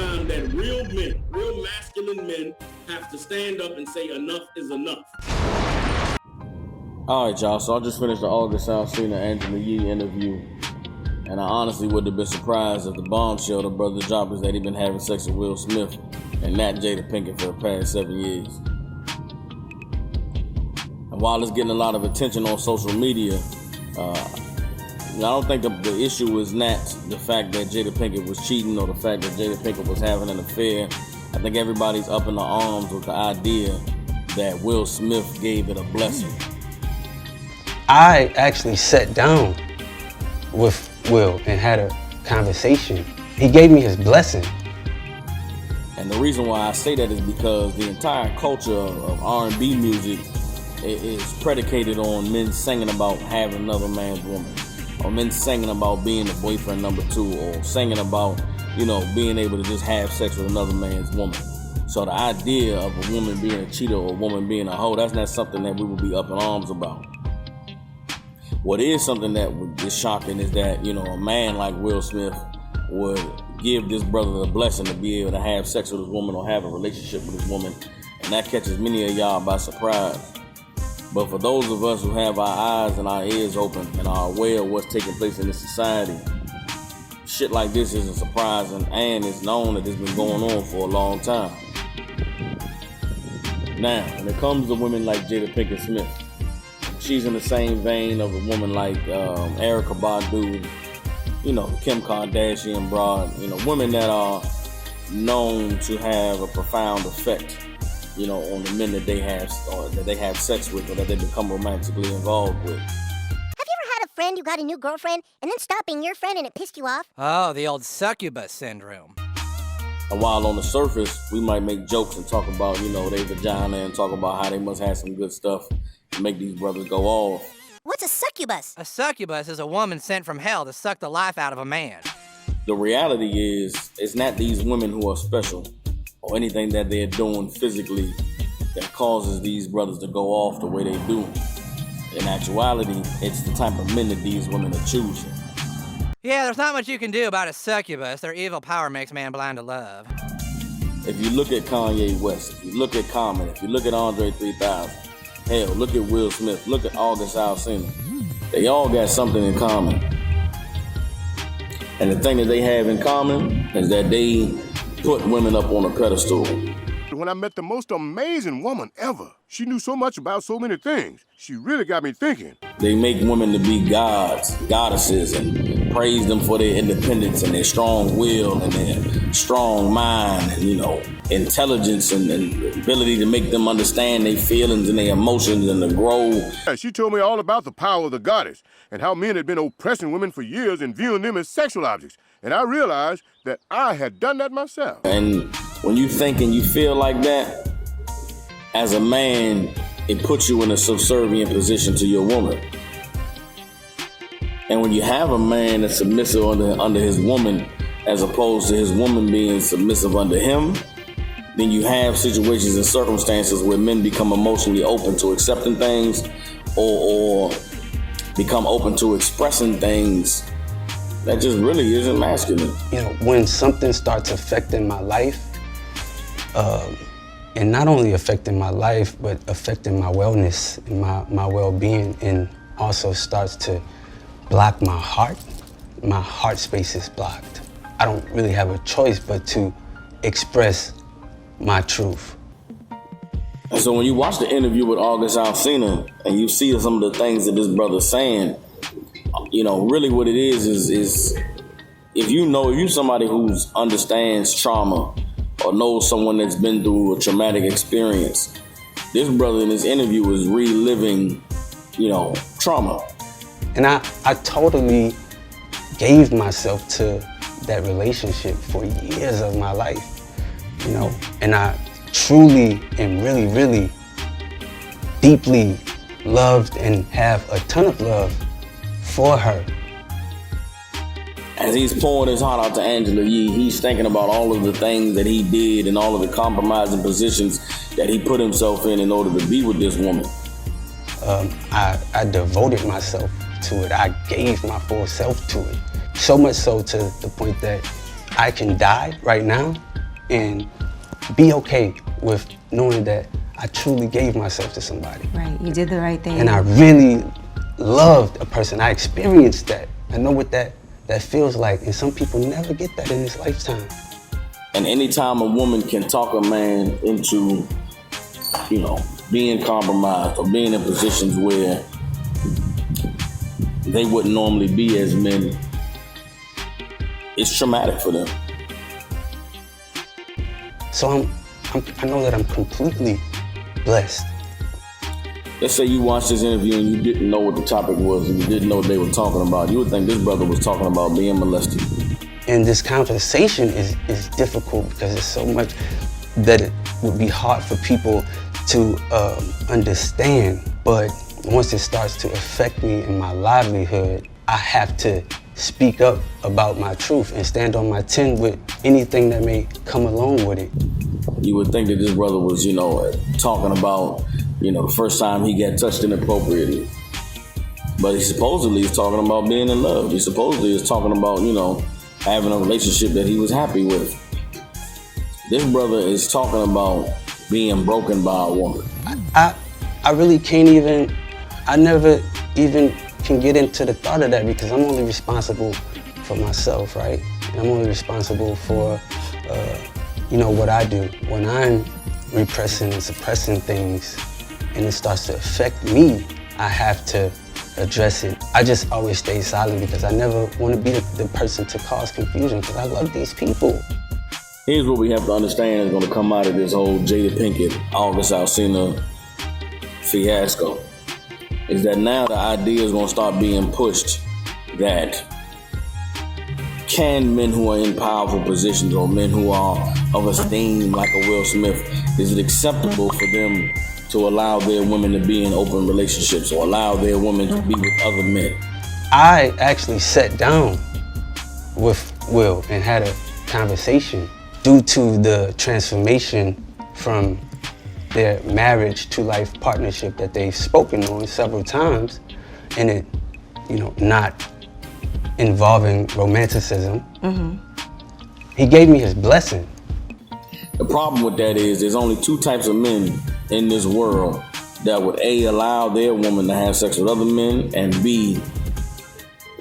time that real men, real masculine men, have to stand up and say enough is enough. All right, y'all, so I just finished the August Alsina Angela Yee interview, and I honestly wouldn't have been surprised if the bombshell the brother dropped is that he been having sex with Will Smith and not Jada Pinkett for the past 7 years. And while it's getting a lot of attention on social media, I don't think the issue is not the fact that Jada Pinkett was cheating or the fact that Jada Pinkett was having an affair. I think everybody's up in the arms with the idea that Will Smith gave it a blessing. I actually sat down with Will and had a conversation. He gave me his blessing. And the reason why I say that is because the entire culture of R&B music is predicated on men singing about having another man's woman, or men singing about being the boyfriend number 2, or singing about, being able to just have sex with another man's woman. So the idea of a woman being a cheater or a woman being a hoe, that's not something that we would be up in arms about. What is something that is shocking is that, a man like Will Smith would give this brother the blessing to be able to have sex with his woman or have a relationship with his woman, and that catches many of y'all by surprise. But for those of us who have our eyes and our ears open and are aware of what's taking place in this society, shit like this isn't surprising, and it's known that it's been going on for a long time. Now, when it comes to women like Jada Pinkett Smith, she's in the same vein of a woman like Erykah Badu, Kim Kardashian broad, women that are known to have a profound effect, on the men that they have sex with or that they become romantically involved with. Have you ever had a friend who got a new girlfriend and then stopped being your friend and it pissed you off? Oh, the old succubus syndrome. And while on the surface, we might make jokes and talk about, their vagina and talk about how they must have some good stuff to make these brothers go off. What's a succubus? A succubus is a woman sent from hell to suck the life out of a man. The reality is, it's not these women who are special or anything that they're doing physically that causes these brothers to go off the way they do. In actuality, it's the type of men that these women are choosing. Yeah, there's not much you can do about a succubus. Their evil power makes man blind to love. If you look at Kanye West, if you look at Common, if you look at Andre 3000, hell, look at Will Smith, look at August Alsina. They all got something in common. And the thing that they have in common is that they put women up on a pedestal. When I met the most amazing woman ever, she knew so much about so many things. She really got me thinking. They make women to be gods, goddesses, and praise them for their independence and their strong will and their strong mind and, intelligence and ability to make them understand their feelings and their emotions and to grow. Yeah, she told me all about the power of the goddess and how men had been oppressing women for years and viewing them as sexual objects. And I realized that I had done that myself. And when you think and you feel like that, as a man, it puts you in a subservient position to your woman. And when you have a man that's submissive under his woman, as opposed to his woman being submissive under him, then you have situations and circumstances where men become emotionally open to accepting things or become open to expressing things that just really isn't masculine. When something starts affecting my life, and not only affecting my life, but affecting my wellness and my well-being, and also starts to block my heart space is blocked. I don't really have a choice but to express my truth. And so when you watch the interview with August Alsina and you see some of the things that this brother's saying, really what it is if you're somebody who understands trauma or knows someone that's been through a traumatic experience, this brother in this interview is reliving, trauma. And I totally gave myself to that relationship for years of my life, and I truly and really, really deeply loved and have a ton of love for her. As he's pouring his heart out to Angela Yee, he's thinking about all of the things that he did and all of the compromising positions that he put himself in order to be with this woman. I devoted myself to it. I gave my full self to it. So much so to the point that I can die right now and be okay with knowing that I truly gave myself to somebody. Right, you did the right thing. And I really loved a person. I experienced that. I know what that feels like, and some people never get that in this lifetime. And anytime a woman can talk a man into, being compromised or being in positions where they wouldn't normally be as men, it's traumatic for them. So I know that I'm completely blessed. Let's say you watched this interview and you didn't know what the topic was and you didn't know what they were talking about. You would think this brother was talking about being molested. And this conversation is difficult because there's so much that it would be hard for people to understand. But once it starts to affect me in my livelihood, I have to speak up about my truth and stand on my 10 with anything that may come along with it. You would think that this brother was, talking about, the first time he got touched inappropriately. But he supposedly is talking about being in love. He supposedly is talking about, having a relationship that he was happy with. This brother is talking about being broken by a woman. I really can't even, I never even can get into the thought of that because I'm only responsible for myself, right? And I'm only responsible for, what I do. When I'm repressing and suppressing things and it starts to affect me, I have to address it. I just always stay silent because I never want to be the person to cause confusion because I love these people. Here's what we have to understand is going to come out of this whole Jada Pinkett, August Alsina fiasco, is that now the idea is going to start being pushed that can men who are in powerful positions or men who are of esteem like a Will Smith, is it acceptable for them to allow their women to be in open relationships or allow their women to be with other men? I actually sat down with Will and had a conversation due to the transformation from their marriage to life partnership that they've spoken on several times, and it, not involving romanticism. He gave me his blessing. The problem with that is there's only two types of men in this world that would A, allow their woman to have sex with other men, and B,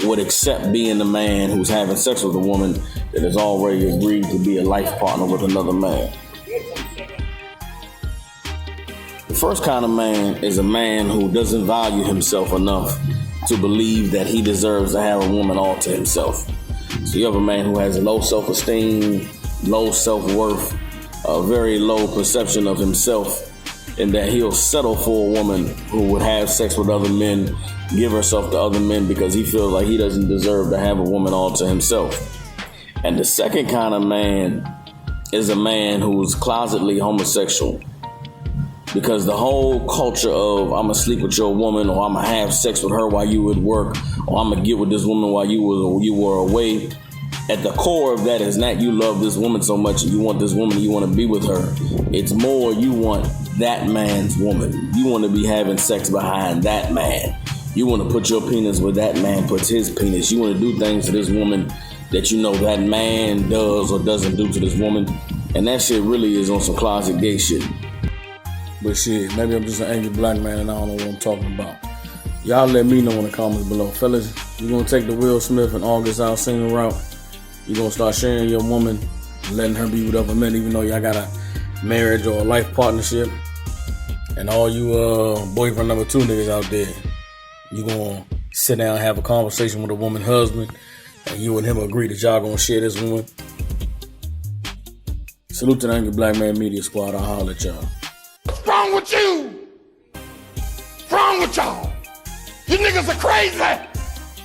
would accept being the man who's having sex with a woman that has already agreed to be a life partner with another man. The first kind of man is a man who doesn't value himself enough to believe that he deserves to have a woman all to himself. So you have a man who has low self-esteem, low self-worth, a very low perception of himself, and that he'll settle for a woman who would have sex with other men, give herself to other men because he feels like he doesn't deserve to have a woman all to himself. And the second kind of man is a man who's closetly homosexual, because the whole culture of I'm gonna sleep with your woman, or I'm gonna have sex with her while you at work, or I'm gonna get with this woman while you were away, at the core of that is not you love this woman so much and you want this woman, you want to be with her. It's more you want that man's woman. You want to be having sex behind that man. You want to put your penis where that man puts his penis. You want to do things to this woman that you know that man does or doesn't do to this woman. And that shit really is on some closet gay shit. But shit, maybe I'm just an angry black man and I don't know what I'm talking about. Y'all let me know in the comments below. Fellas, you gonna take the Will Smith and August Alsina route? You gonna start sharing your woman and letting her be with other men even though y'all got a marriage or a life partnership? And all you boyfriend number 2 niggas out there, you gonna sit down and have a conversation with a woman husband and you and him agree that y'all gonna share this woman? Salute to the Angry Black Man Media Squad. I'll holler at y'all. What's wrong with you? What's wrong with y'all? You niggas are crazy.